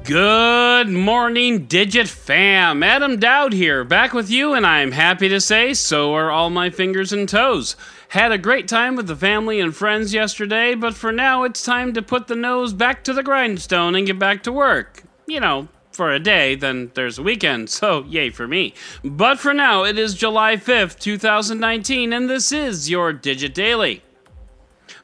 Good morning, DGiT fam. Adam Dowd here, back with you, and I'm happy to say so are all my fingers and toes. Had a great time with the family and friends yesterday, but for now it's time to put the nose back to the grindstone and get back to work. You know, for a day, then there's a weekend, so yay for me. But for now, it is July 5th, 2019, and this is your DGiT Daily.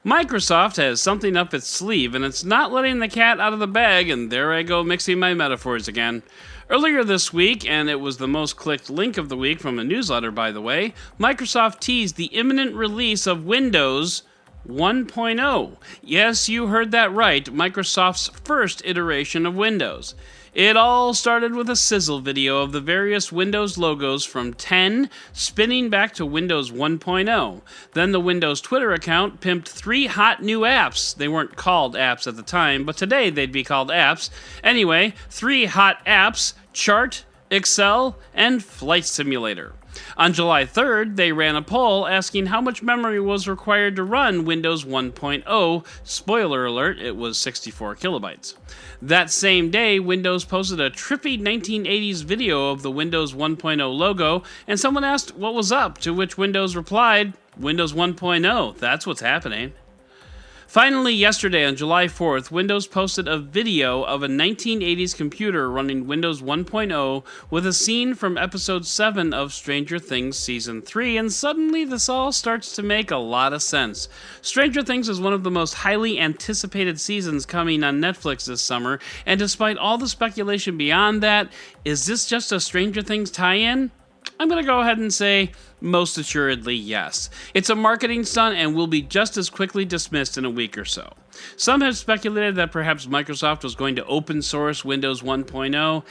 Microsoft has something up its sleeve, and it's not letting the cat out of the bag, and there I go mixing my metaphors again. Earlier this week, and it was the most clicked link of the week from a newsletter, by the way, Microsoft teased the imminent release of Windows 1.0. Yes, you heard that right, Microsoft's first iteration of Windows. It all started with a sizzle video of the various Windows logos from 10 spinning back to Windows 1.0. Then the Windows Twitter account pimped 3 hot new apps. They weren't called apps at the time, but today they'd be called apps. Anyway, 3 hot apps: Chart, Excel, and Flight Simulator. On July 3rd, they ran a poll asking how much memory was required to run Windows 1.0. Spoiler alert, it was 64 kilobytes. That same day, Windows posted a trippy 1980s video of the Windows 1.0 logo, and someone asked what was up, to which Windows replied, Windows 1.0, that's what's happening. Finally, yesterday on July 4th, Windows posted a video of a 1980s computer running Windows 1.0 with a scene from episode 7 of Stranger Things Season 3, and suddenly this all starts to make a lot of sense. Stranger Things is one of the most highly anticipated seasons coming on Netflix this summer, and despite all the speculation beyond that, is this just a Stranger Things tie-in? I'm going to go ahead and say, most assuredly, yes. It's a marketing stunt and will be just as quickly dismissed in a week or so. Some have speculated that perhaps Microsoft was going to open source Windows 1.0,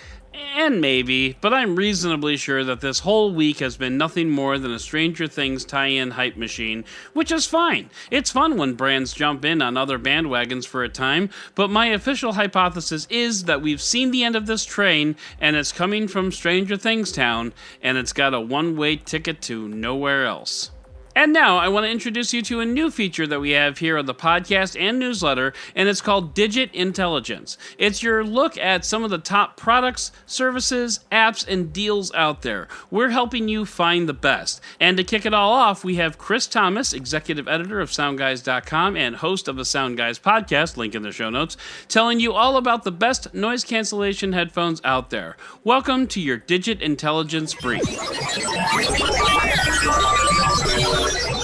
and maybe, but I'm reasonably sure that this whole week has been nothing more than a Stranger Things tie-in hype machine, which is fine. It's fun when brands jump in on other bandwagons for a time, but my official hypothesis is that we've seen the end of this train, and it's coming from Stranger Things Town, and it's got a one-way ticket to nowhere else. And now, I want to introduce you to a new feature that we have here on the podcast and newsletter, and it's called DGiT Intelligence. It's your look at some of the top products, services, apps, and deals out there. We're helping you find the best. And to kick it all off, we have Chris Thomas, executive editor of SoundGuys.com and host of the SoundGuys podcast, link in the show notes, telling you all about the best noise cancellation headphones out there. Welcome to your DGiT Intelligence Brief.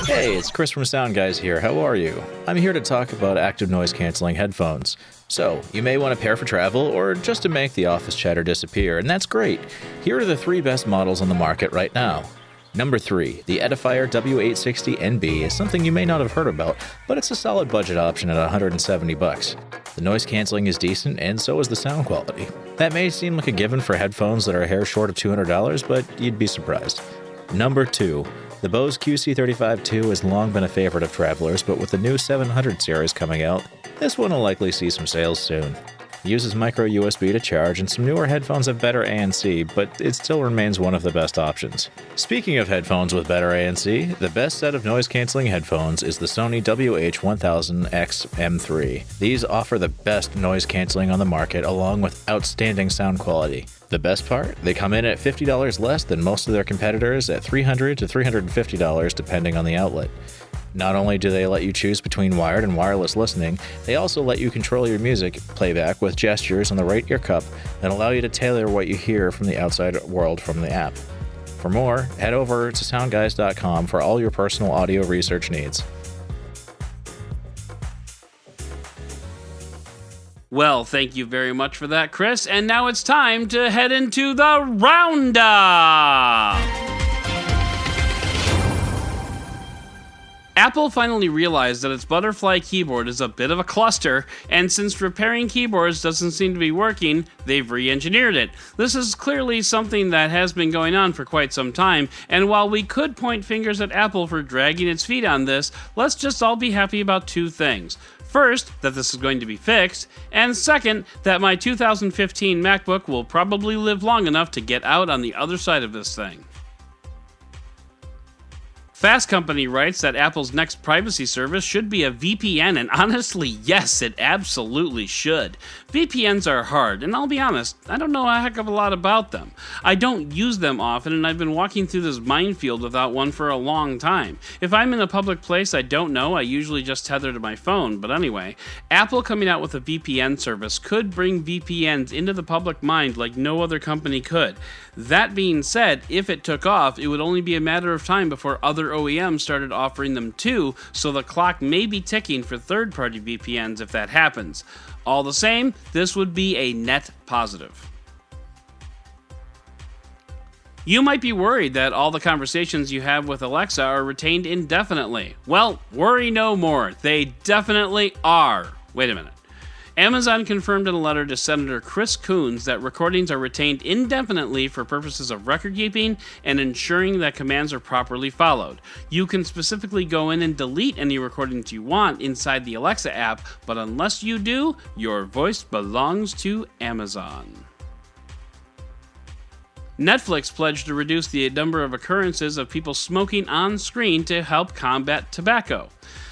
Hey, it's Chris from SoundGuys here. How are you? I'm here to talk about active noise canceling headphones. So, you may want a pair for travel or just to make the office chatter disappear, and that's great. Here are the 3 best models on the market right now. Number 3, the Edifier W860NB is something you may not have heard about, but it's a solid budget option at $170. The noise canceling is decent, and so is the sound quality. That may seem like a given for headphones that are a hair short of $200, but you'd be surprised. Number 2, the Bose QC35-2 has long been a favorite of travelers, but with the new 700 series coming out, this one will likely see some sales soon. It uses micro USB to charge, and some newer headphones have better ANC, but it still remains one of the best options. Speaking of headphones with better ANC, the best set of noise-canceling headphones is the Sony WH-1000X M3. These offer the best noise canceling on the market, along with outstanding sound quality. The best part? They come in at $50 less than most of their competitors at $300 to $350 depending on the outlet. Not only do they let you choose between wired and wireless listening, they also let you control your music playback with gestures on the right ear cup that allow you to tailor what you hear from the outside world from the app. For more, head over to soundguys.com for all your personal audio research needs. Well, thank you very much for that, Chris. And now it's time to head into the roundup. Apple finally realized that its Butterfly keyboard is a bit of a cluster, and since repairing keyboards doesn't seem to be working, they've re-engineered it. This is clearly something that has been going on for quite some time, and while we could point fingers at Apple for dragging its feet on this, let's just all be happy about 2 things. First, that this is going to be fixed, and second, that my 2015 MacBook will probably live long enough to get out on the other side of this thing. Fast Company writes that Apple's next privacy service should be a VPN, and honestly, yes, it absolutely should. VPNs are hard, and I'll be honest, I don't know a heck of a lot about them. I don't use them often, and I've been walking through this minefield without one for a long time. If I'm in a public place I don't know, I usually just tether to my phone, but anyway, Apple coming out with a VPN service could bring VPNs into the public mind like no other company could. That being said, if it took off, it would only be a matter of time before other OEMs started offering them too, so the clock may be ticking for third-party VPNs if that happens. All the same, this would be a net positive. You might be worried that all the conversations you have with Alexa are retained indefinitely. Well, worry no more. They definitely are. Wait a minute. Amazon confirmed in a letter to Senator Chris Coons that recordings are retained indefinitely for purposes of record keeping and ensuring that commands are properly followed. You can specifically go in and delete any recordings you want inside the Alexa app, but unless you do, your voice belongs to Amazon. Netflix pledged to reduce the number of occurrences of people smoking on screen to help combat tobacco.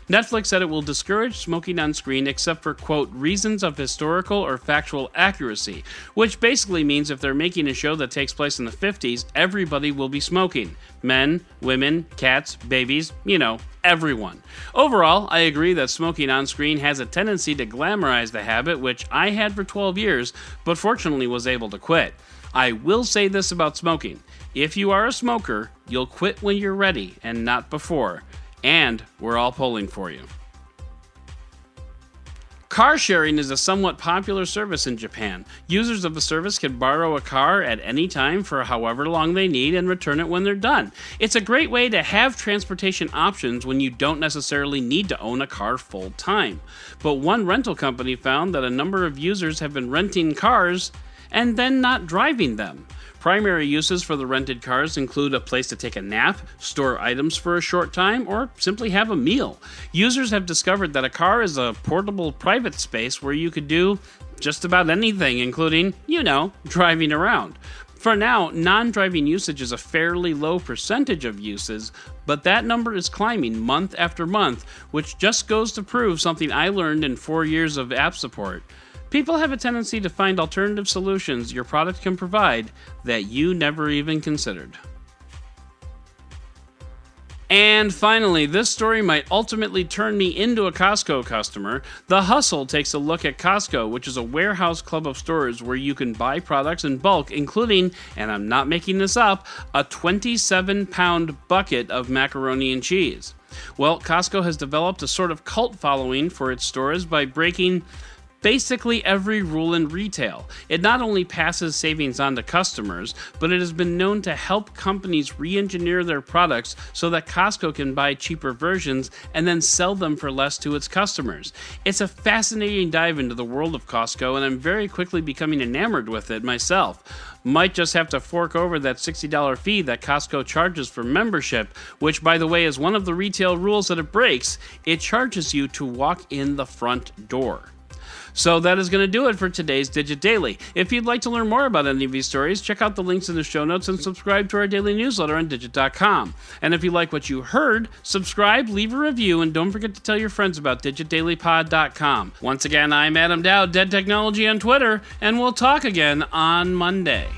Netflix said it will discourage smoking on screen except for, quote, reasons of historical or factual accuracy, which basically means if they're making a show that takes place in the 50s, everybody will be smoking. Men, women, cats, babies, everyone. Overall, I agree that smoking on screen has a tendency to glamorize the habit, which I had for 12 years, but fortunately was able to quit. I will say this about smoking. If you are a smoker, you'll quit when you're ready and not before. And we're all pulling for you. Car sharing is a somewhat popular service in Japan. Users of the service can borrow a car at any time for however long they need and return it when they're done. It's a great way to have transportation options when you don't necessarily need to own a car full time. But one rental company found that a number of users have been renting cars and then not driving them. Primary uses for the rented cars include a place to take a nap, store items for a short time, or simply have a meal. Users have discovered that a car is a portable private space where you could do just about anything, including, driving around. For now, non-driving usage is a fairly low percentage of uses, but that number is climbing month after month, which just goes to prove something I learned in 4 years of app support. People have a tendency to find alternative solutions your product can provide that you never even considered. And finally, this story might ultimately turn me into a Costco customer. The Hustle takes a look at Costco, which is a warehouse club of stores where you can buy products in bulk, including, and I'm not making this up, a 27-pound bucket of macaroni and cheese. Well, Costco has developed a sort of cult following for its stores by breaking basically every rule in retail. It not only passes savings on to customers, but it has been known to help companies re-engineer their products so that Costco can buy cheaper versions and then sell them for less to its customers. It's a fascinating dive into the world of Costco, and I'm very quickly becoming enamored with it myself. Might just have to fork over that $60 fee that Costco charges for membership, which, by the way, is one of the retail rules that it breaks. It charges you to walk in the front door. So that is going to do it for today's DGiT Daily. If you'd like to learn more about any of these stories, check out the links in the show notes and subscribe to our daily newsletter on DGiT.com. And if you like what you heard, subscribe, leave a review, and don't forget to tell your friends about DGiTDailyPod.com. Once again, I'm Adam Dowd, Dead Technology on Twitter, and we'll talk again on Monday.